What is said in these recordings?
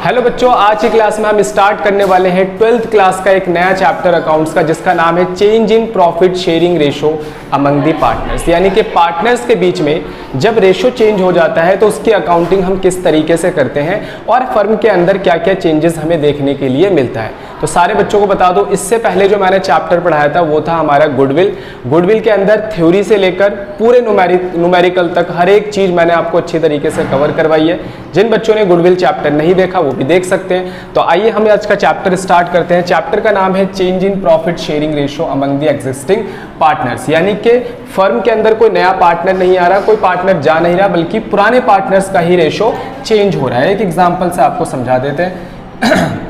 Hello बच्चों, आज की क्लास में हम स्टार्ट करने वाले हैं 12th क्लास का एक नया चैप्टर अकाउंट्स का, जिसका नाम है change in profit sharing ratio among the partners. यानी कि पार्टनर्स के बीच में जब रेशो चेंज हो जाता है तो उसकी अकाउंटिंग हम किस तरीके से करते हैं और फर्म के अंदर क्या क्या चेंजेस हमें देखने के लिए मिलता है। तो सारे बच्चों को बता दो, इससे पहले जो मैंने चैप्टर पढ़ाया था वो था हमारा गुडविल। गुडविल के अंदर थ्योरी से लेकर पूरे न्यूमेरिकल तक हर एक चीज मैंने आपको अच्छी तरीके से कवर करवाई है। जिन बच्चों ने गुडविल चैप्टर नहीं देखा वो भी देख सकते हैं। तो आइए हम आज का चैप्टर स्टार्ट करते हैं। चैप्टर का नाम है change in profit sharing ratio among the existing partners. यानी कि फर्म के अंदर कोई नया पार्टनर नहीं आ रहा, कोई पार्टनर जा नहीं रहा, बल्कि पुराने पार्टनर्स का ही रेशो चेंज हो रहा है। एक एग्जांपल से आपको समझा देते हैं।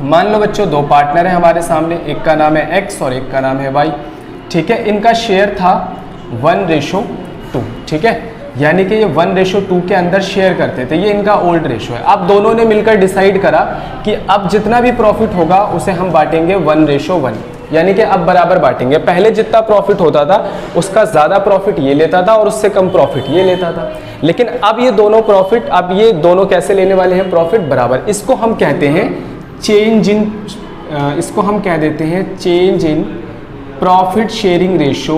मान लो बच्चों, दो पार्टनर है हमारे सामने, एक का नाम है एक्स और एक का नाम है वाई। ठीक है, इनका शेयर था 1:2। ठीक है, यानी कि ये 1:2 के अंदर शेयर करते थे। ये इनका ओल्ड रेशो है। अब दोनों ने मिलकर डिसाइड करा कि अब जितना भी प्रॉफिट होगा उसे हम बांटेंगे 1:1, यानी कि अब बराबर बांटेंगे। पहले जितना प्रॉफिट होता था उसका ज़्यादा प्रॉफिट ये लेता था और उससे कम प्रॉफिट ये लेता था। लेकिन अब ये दोनों प्रॉफिट, अब ये दोनों कैसे लेने वाले हैं प्रॉफिट बराबर। इसको हम कहते हैं चेंज इन, इसको हम कह देते हैं change in profit sharing ratio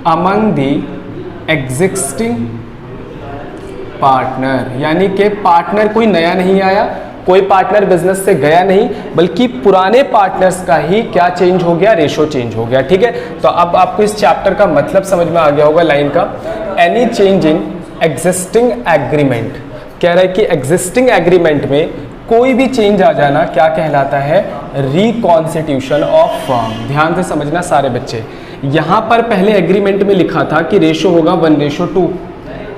among the existing partner. यानी कि पार्टनर कोई नया नहीं आया, कोई पार्टनर बिजनेस से गया नहीं, बल्कि पुराने पार्टनर्स का ही क्या चेंज हो गया, रेशो चेंज हो गया। ठीक है, तो अब आपको इस चैप्टर का मतलब समझ में आ गया होगा लाइन का। Any change in existing agreement, कह रहा है कि एग्जिस्टिंग एग्रीमेंट में कोई भी चेंज आ जाना क्या कहलाता है, रिकॉन्स्टिट्यूशन ऑफ फर्म। ध्यान से समझना सारे बच्चे, यहां पर पहले एग्रीमेंट में लिखा था कि रेशो होगा 1:2।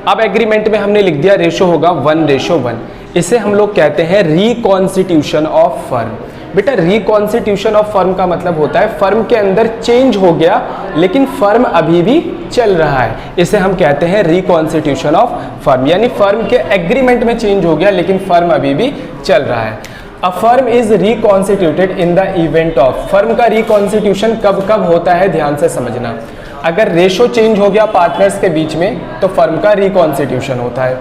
अब एग्रीमेंट में हमने लिख दिया रेशो होगा 1:1। इसे हम लोग कहते हैं रिकॉन्स्टिट्यूशन ऑफ फर्म। बेटा, रिकॉन्स्टिट्यूशन ऑफ फर्म का मतलब होता है फर्म के अंदर चेंज हो गया लेकिन फर्म अभी भी चल रहा है। इसे हम कहते हैं रिकॉन्स्टिट्यूशन ऑफ फर्म। यानी फर्म के एग्रीमेंट में चेंज हो गया लेकिन फर्म अभी भी चल रहा है। A firm is reconstituted in the event of, firm का रिकॉन्स्टिट्यूशन कब कब होता है, ध्यान से समझना। अगर रेशो चेंज हो गया पार्टनर्स के बीच में तो फर्म का रिकॉन्स्टिट्यूशन होता है।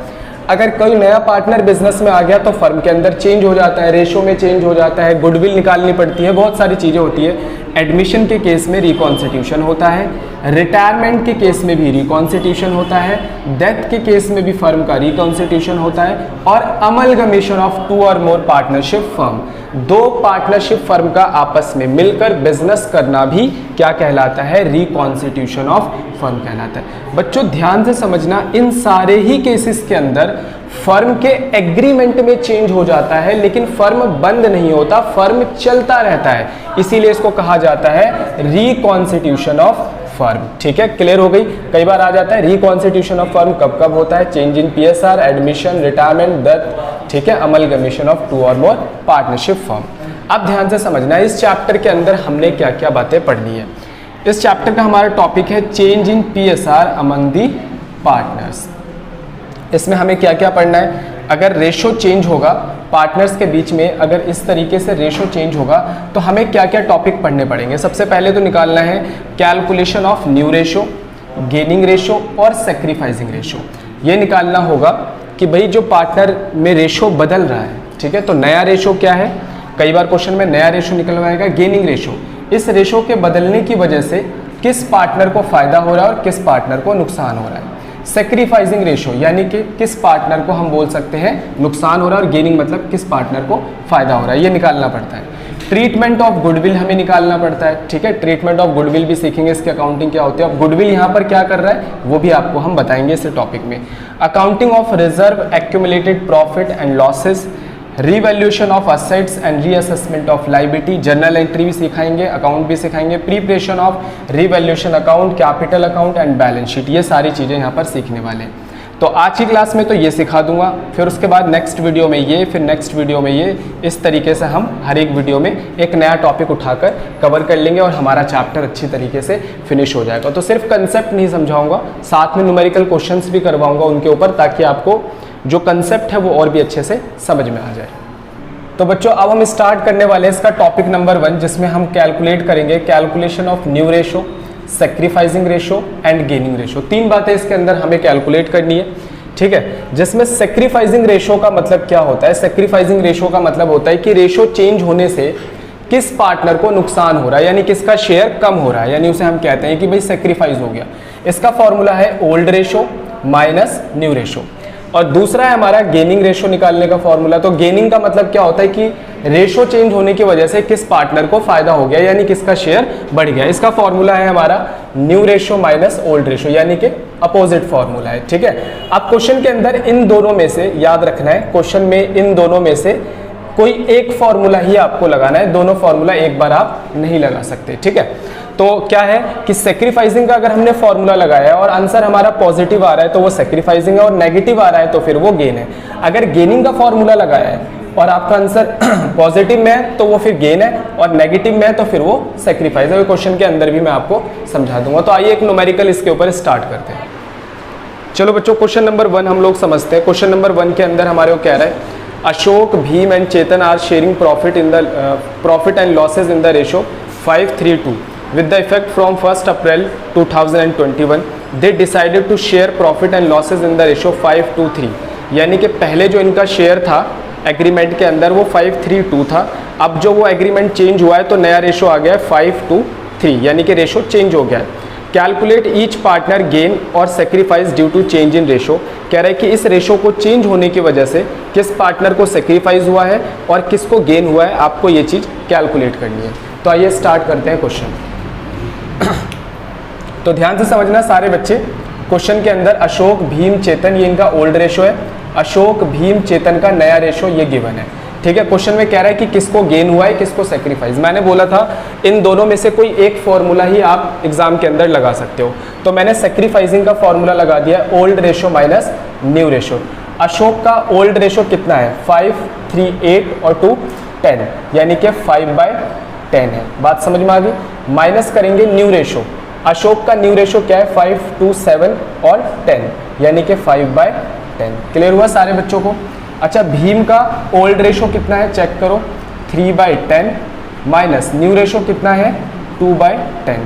अगर कोई नया पार्टनर बिजनेस में आ गया तो फर्म के अंदर चेंज हो जाता है, रेशो में चेंज हो जाता है, गुडविल निकालनी पड़ती है, बहुत सारी चीज़ें होती है। एडमिशन के केस में रिकॉन्स्टिट्यूशन होता है, रिटायरमेंट के केस में भी रिकॉन्स्टिट्यूशन होता है, डेथ के केस में भी फर्म का रिकॉन्स्टिट्यूशन होता है, और अमलगमेशन ऑफ 2 और मोर पार्टनरशिप फर्म, 2 पार्टनरशिप फर्म का आपस में मिलकर बिजनेस करना भी क्या कहलाता है, रिकॉन्स्टिट्यूशन ऑफ फर्म कहलाता है। बच्चों ध्यान से समझना, इन सारे ही केसेस के अंदर फर्म के एग्रीमेंट में चेंज हो जाता है लेकिन फर्म बंद नहीं होता, फर्म चलता रहता है। इसीलिए इसको कहा जाता है रिकॉन्स्टिट्यूशन ऑफ फर्म। ठीक है, क्लियर हो गई। कई बार आ जाता है रिकॉन्स्टिट्यूशन ऑफ फर्म कब कब होता है, change in PSR, admission, retirement, death. ठीक है, अमलगमेशन ऑफ 2 और मोर पार्टनरशिप फर्म। अब ध्यान से समझना, इस चैप्टर के अंदर हमने क्या क्या बातें पढ़नी है। इस चैप्टर का हमारा टॉपिक है change in PSR among the partners. इसमें हमें क्या क्या पढ़ना है, अगर रेशो चेंज होगा पार्टनर्स के बीच में, अगर इस तरीके से रेशो चेंज होगा तो हमें क्या क्या टॉपिक पढ़ने पड़ेंगे। सबसे पहले तो निकालना है calculation of new ratio, gaining ratio और सेक्रीफाइसिंग रेशो। ये निकालना होगा कि भाई जो पार्टनर में रेशो बदल रहा है, ठीक है, तो नया रेशो क्या है। कई बार क्वेश्चन में नया रेशो निकलवाएगा गेनिंग रेशो। इस रेशो के बदलने की वजह से किस पार्टनर को फायदा हो रहा है और किस पार्टनर को नुकसान हो रहा है। सेक्रीफाइसिंग रेशो यानी कि किस पार्टनर को हम बोल सकते हैं नुकसान हो रहा है, और गेनिंग मतलब किस पार्टनर को फायदा हो रहा है, ये निकालना पड़ता है। ट्रीटमेंट ऑफ गुडविल हमें निकालना पड़ता है। ठीक है, ट्रीटमेंट ऑफ गुडविल भी सीखेंगे, इसकी अकाउंटिंग क्या होती है। अब गुडविल यहाँ पर क्या कर रहा है वो भी आपको हम बताएंगे इस टॉपिक में। Accounting of reserve, accumulated profit and losses, revaluation of assets and reassessment of liability, journal entry भी सिखाएंगे, अकाउंट भी सिखाएंगे, preparation of revaluation account, capital account and balance sheet. ये सारी चीज़ें यहाँ पर सीखने वाले हैं। तो आज की क्लास में तो ये सिखा दूंगा, फिर उसके बाद नेक्स्ट वीडियो में ये, फिर नेक्स्ट वीडियो में ये, इस तरीके से हम हर एक वीडियो में एक नया टॉपिक उठाकर कवर कर लेंगे और हमारा चैप्टर अच्छी तरीके से फिनिश हो जाएगा। तो सिर्फ कंसेप्ट नहीं समझाऊंगा, साथ में न्यूमेरिकल क्वेश्चंस भी करवाऊंगा उनके ऊपर, ताकि आपको जो कंसेप्ट है वो और भी अच्छे से समझ में आ जाए। तो बच्चों अब हम स्टार्ट करने वाले हैं इसका टॉपिक नंबर 1, जिसमें हम कैलकुलेट करेंगे calculation of new ratio, sacrificing ratio and gaining ratio. 3 बातें इसके अंदर हमें कैलकुलेट करनी है। ठीक है, जिसमें सेक्रीफाइसिंग रेशो का मतलब क्या होता है? सेक्रीफाइसिंग रेशो का मतलब होता है कि रेशो चेंज होने से किस पार्टनर को नुकसान हो रहा है, यानी किसका शेयर कम हो रहा है, यानी उसे हम कहते हैं कि भाई सेक्रीफाइस हो गया। इसका फॉर्मूला है old ratio minus new ratio. और दूसरा है हमारा गेनिंग रेशो निकालने का फॉर्मूला। तो गेनिंग का मतलब क्या होता है कि रेशो चेंज होने की वजह से किस पार्टनर को फायदा हो गया, यानी किसका शेयर बढ़ गया। इसका फॉर्मूला है हमारा new ratio minus old ratio, यानी कि अपोजिट फॉर्मूला है। ठीक है, अब क्वेश्चन के अंदर इन दोनों में से याद रखना है, क्वेश्चन में इन दोनों में से कोई एक फॉर्मूला ही आपको लगाना है, दोनों फॉर्मूला एक बार आप नहीं लगा सकते। ठीक है, तो क्या है कि सेक्रीफाइसिंग का अगर हमने फॉर्मूला लगाया है और आंसर हमारा पॉजिटिव आ रहा है तो वो सेक्रीफाइसिंग है, और नेगेटिव आ रहा है तो फिर वो गेन है। अगर गेनिंग का फॉर्मूला लगाया है और आपका आंसर पॉजिटिव में है तो वो फिर गेन है, और नेगेटिव में है तो फिर वो सेक्रीफाइस है। वो क्वेश्चन के अंदर भी मैं आपको समझा दूंगा। तो आइए एक न्यूमेरिकल इसके ऊपर स्टार्ट करते हैं। चलो बच्चों, क्वेश्चन नंबर 1 हम लोग समझते हैं। क्वेश्चन नंबर 1 के अंदर हमारे को कह रहा है Ashok, Bhim and Chetan are sharing profit and losses in the ratio 5:3:2 with the effect from 1st April 2021 they decided to share profit and losses in the ratio 5:3। यानी कि पहले जो इनका शेयर था एग्रीमेंट के अंदर वो 5:3:2 था। अब जो वो एग्रीमेंट चेंज हुआ है तो नया रेशो आ गया है 5:3, यानी कि रेशो चेंज हो गया है। कैलकुलेट ईच पार्टनर गेन और sacrifice due to change in ratio. कह रहा है कि इस रेशो को चेंज होने की वजह से किस पार्टनर को सेक्रीफाइस हुआ है और किसको गेन हुआ है, आपको ये चीज़ कैलकुलेट करनी है। तो आइए स्टार्ट करते हैं क्वेश्चन। तो ध्यान से समझना सारे बच्चे, क्वेश्चन के अंदर अशोक, भीम, चेतन ये इनका ओल्ड रेशो है, अशोक, भीम, चेतन का नया रेशो ये गिवन है। ठीक है, क्वेश्चन में कह रहा है कि किसको गेन हुआ है, किसको सेक्रीफाइस। मैंने बोला था इन दोनों में से कोई एक फॉर्मूला ही आप एग्जाम के अंदर लगा सकते हो, तो मैंने सेक्रीफाइसिंग का फॉर्मूला लगा दिया है old ratio minus new ratio. Ashok का ओल्ड रेशो कितना है? 5, 3, 8 और 2, 10, यानी कि 5/10 है। बात समझ में आ गई? माइनस करेंगे न्यू रेशो। अशोक का न्यू रेशो क्या है? 5, 2, 7 और 10, यानी कि 5/10। क्लियर हुआ सारे बच्चों को? अच्छा, भीम का ओल्ड रेशो कितना है चेक करो, 3/10 माइनस न्यू रेशो कितना है? 2/10।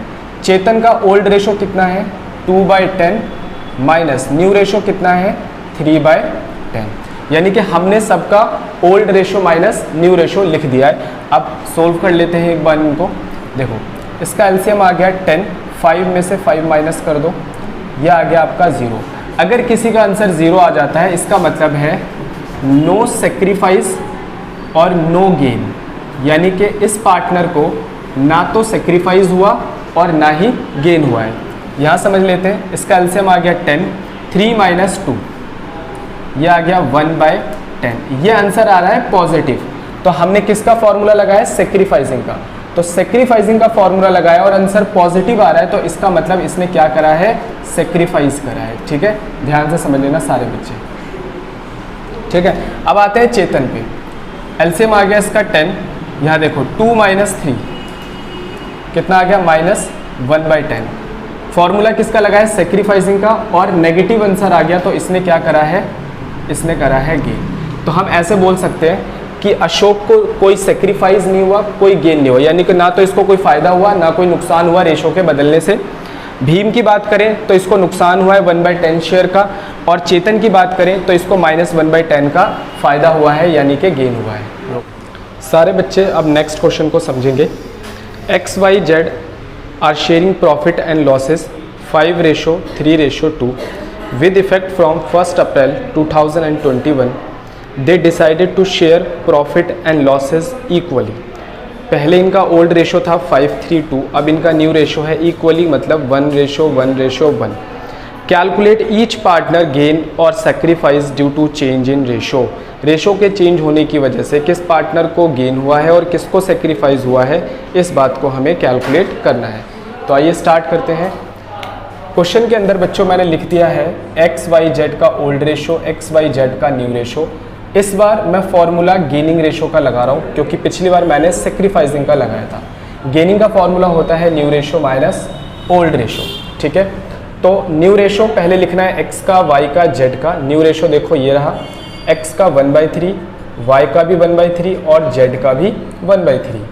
चेतन का ओल्ड रेशो कितना है? 2/10 माइनस न्यू रेशो कितना है? 3/10। यानी कि हमने सबका old ratio minus new ratio लिख दिया है। अब सोल्व कर लेते हैं एक बार इनको। देखो, इसका एलसीएम आ गया 10, 5 में से 5 माइनस कर दो, यह आ गया आपका 0। अगर किसी का आंसर 0 आ जाता है इसका मतलब है नो सेक्रीफाइस और नो गेन, यानी कि इस पार्टनर को ना तो सेक्रीफाइस हुआ और ना ही गेन हुआ है। यहाँ समझ लेते हैं, इसका एलसीएम आ गया 10, 3 माइनस 2, यह आ गया 1/10। ये आंसर आ रहा है पॉजिटिव। तो हमने किसका फॉर्मूला लगाया? सेक्रीफाइसिंग का। तो सेक्रीफाइसिंग का फॉर्मूला लगाया और आंसर पॉजिटिव आ रहा है, तो इसका मतलब इसने क्या करा है? सेक्रीफाइस करा है। ठीक है, ध्यान से समझ लेना सारे बच्चे। ठीक है, अब आते हैं चेतन पे। एलसीएम आ गया इसका 10, यहाँ देखो 2 माइनस 3 कितना आ गया? -1/10। फॉर्मूला किसका लगा है? सेक्रीफाइसिंग का, और नेगेटिव आंसर आ गया तो इसने क्या करा है? इसने करा है गेन। तो हम ऐसे बोल सकते हैं कि अशोक को कोई सेक्रीफाइस नहीं हुआ, कोई गेन नहीं हुआ, यानी कि ना तो इसको कोई फायदा हुआ ना कोई नुकसान हुआ रेशो के बदलने से। भीम की बात करें तो इसको नुकसान हुआ है 1/10 शेयर का, और चेतन की बात करें तो इसको -1/10 का फायदा हुआ है, यानी कि गेन हुआ है। सारे बच्चे अब नेक्स्ट क्वेश्चन को समझेंगे। XYZ are sharing profit and losses 5:3:2 with effect from 1st April 2021 they decided to share profit and losses equally। पहले इनका ओल्ड रेशो था 5:3:2, अब इनका न्यू रेशो है इक्वली, मतलब 1:1:1। कैलकुलेट ईच पार्टनर गेन और sacrifice due to change in ratio. Ratio के change होने की वजह से किस पार्टनर को गेन हुआ है और किसको सेक्रीफाइस हुआ है, इस बात को हमें कैलकुलेट करना है। तो आइए स्टार्ट करते हैं। क्वेश्चन के अंदर बच्चों मैंने लिख दिया है XYZ का ओल्ड रेशो, XYZ का न्यू रेशो। इस बार मैं फॉर्मूला गेनिंग रेशो का लगा रहा हूँ, क्योंकि पिछली बार मैंने सेक्रीफाइसिंग का लगाया था। गेनिंग का फॉर्मूला होता है new ratio minus old ratio. ठीक है, तो न्यू रेशो पहले लिखना है x का, y का, z का। न्यू रेशो देखो ये रहा, x का 1/3, y का भी 1/3 और z का भी 1/3,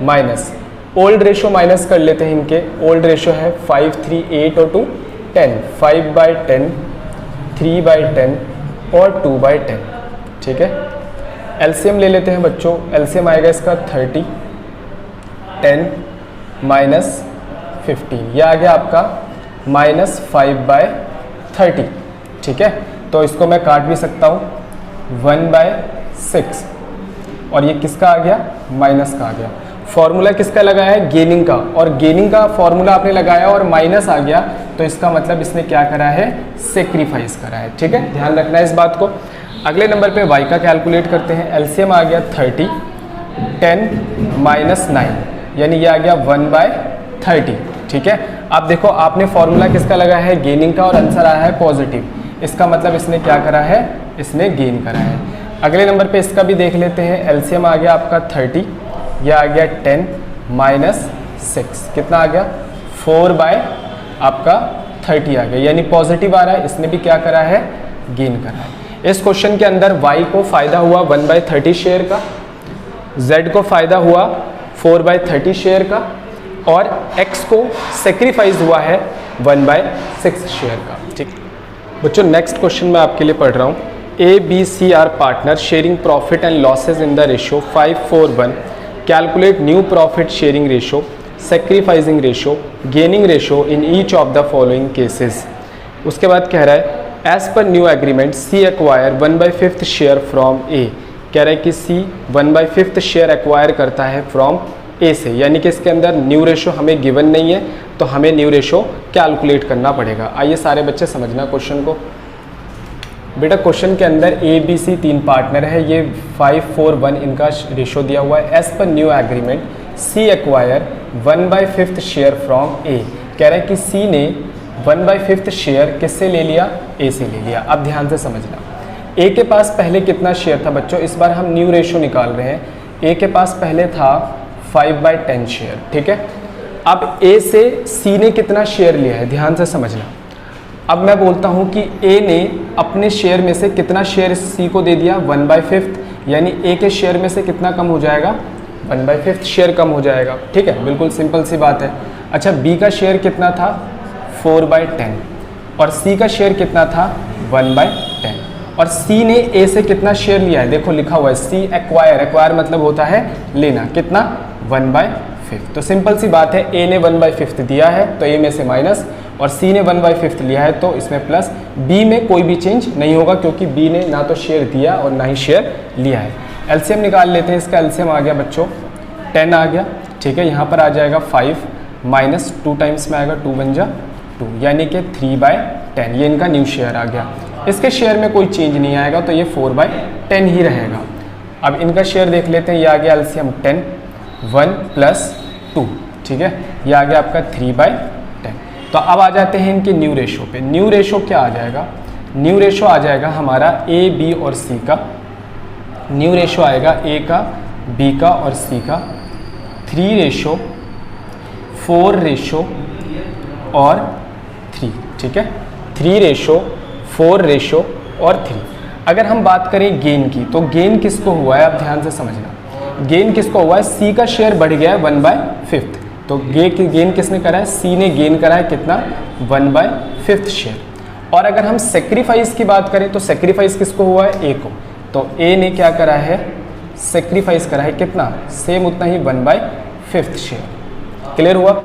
माइनस ओल्ड रेशो माइनस कर लेते हैं इनके। ओल्ड रेशो है 5, 3, 8 और 2, 10, 5/10 3/10 और 2/10, ठीक है। एलसीएम ले लेते हैं बच्चों, एलसीएम आएगा इसका 30, 10 माइनस 15, यह आ गया आपका -5/30, ठीक है। तो इसको मैं काट भी सकता हूँ, 1/6, और ये किसका आ गया, माइनस का आ गया। फॉर्मूला किसका लगाया है, गेनिंग का, और गेनिंग का फॉर्मूला आपने लगाया और माइनस आ गया, तो इसका मतलब इसने क्या करा है, सेक्रीफाइस करा है, ठीक है। ध्यान रखना है इस बात को। अगले नंबर पे y का कैलकुलेट करते हैं। एलसीएम आ गया 30, 10 माइनस 9, यानी ये आ गया 1/30, ठीक है। अब देखो आपने फॉर्मूला किसका लगाया है, गेनिंग का, और आंसर आया है पॉजिटिव, इसका मतलब इसने क्या करा है, इसने गेन करा है। अगले नंबर पे इसका भी देख लेते हैं। एलसीएम आ गया आपका 30, यह आ गया 10 माइनस 6, कितना आ गया, 4/30 आ गया, यानी पॉजिटिव आ रहा है, इसने भी क्या करा है, गेन करा है। इस क्वेश्चन के अंदर y को फायदा हुआ 1/30 शेयर का, z को फायदा हुआ 4/30 शेयर का, और x को सेक्रीफाइस हुआ है 1/6 शेयर का, ठीक। बच्चों नेक्स्ट क्वेश्चन मैं आपके लिए पढ़ रहा हूँ। A B C are partner sharing profit and losses in the ratio 5:4:1, calculate new profit sharing ratio, sacrificing ratio, gaining ratio in each of the following cases. उसके बाद कह रहा है as per new agreement C acquire 1/5 share from A, कह रहा है कि सी 1/5 share acquire करता है फ्रॉम ए से, यानी कि इसके अंदर न्यू रेशो हमें गिवन नहीं है, तो हमें न्यू रेशो कैलकुलेट करना पड़ेगा। आइए सारे बच्चे समझना क्वेश्चन को। बेटा क्वेश्चन के अंदर ए बी सी 3 पार्टनर है, ये 5:4:1 इनका रेशो दिया हुआ है। As per new agreement C acquire 1/5 share from A, कह रहा है कि सी ने 1/5 शेयर किससे ले लिया, ए से ले लिया। अब ध्यान से समझना, ए के पास पहले कितना शेयर था बच्चों, इस बार हम न्यू रेशो निकाल रहे हैं। ए के पास पहले था 5/10 शेयर, ठीक है। अब ए से सी ने कितना शेयर लिया है, ध्यान से समझना। अब मैं बोलता हूं कि ए ने अपने शेयर में से कितना शेयर सी को दे दिया, 1/5, यानी ए के शेयर में से कितना कम हो जाएगा, 1/5 शेयर कम हो जाएगा, ठीक है। बिल्कुल सिंपल सी बात है। अच्छा बी का शेयर कितना था, 4/10, और सी का शेयर कितना था, 1/10, और सी ने ए से कितना शेयर लिया है, देखो लिखा हुआ है सी एक्वायर, एक्वायर मतलब होता है लेना, कितना, 1/5। तो सिंपल सी बात है, ए ने 1/5 दिया है तो ए में से माइनस, और सी ने 1/5 लिया है तो इसमें प्लस। बी में कोई भी चेंज नहीं होगा क्योंकि बी ने ना तो शेयर दिया और ना ही शेयर लिया है। एलसीएम निकाल लेते हैं। इसका एलसीएम आ गया बच्चों 10 आ गया, ठीक है। यहाँ पर आ जाएगा 5 माइनस 2 टाइम्स में आएगा 2 बन जा 2, यानी कि 3/10, ये इनका न्यू शेयर आ गया। इसके शेयर में कोई चेंज नहीं आएगा तो ये 4/10 ही रहेगा। अब इनका शेयर देख लेते हैं। ये आ गया एलसीएम 10, 1 + 2, ठीक है। ये आ गया आपका 3/10। तो अब आ जाते हैं इनके न्यू रेशो पे। न्यू रेशो क्या आ जाएगा, न्यू रेशो आ जाएगा हमारा ए बी और सी का। न्यू रेशो आएगा ए का, बी का और सी का, 3:4 और 3, ठीक है। 3:4 और 3। अगर हम बात करें गेन की, तो गेन किसको हुआ है, आप ध्यान से समझना। गेन किसको हुआ है, सी का शेयर बढ़ गया है 1/5, तो गेन किसने करा है, सी ने गेन करा है कितना, 1/5 शेयर। और अगर हम सेक्रीफाइस की बात करें तो सेक्रीफाइस किसको हुआ है, ए को, तो ए ने क्या करा है, सेक्रीफाइस करा है कितना, सेम उतना ही 1/5 शेयर। क्लियर हुआ।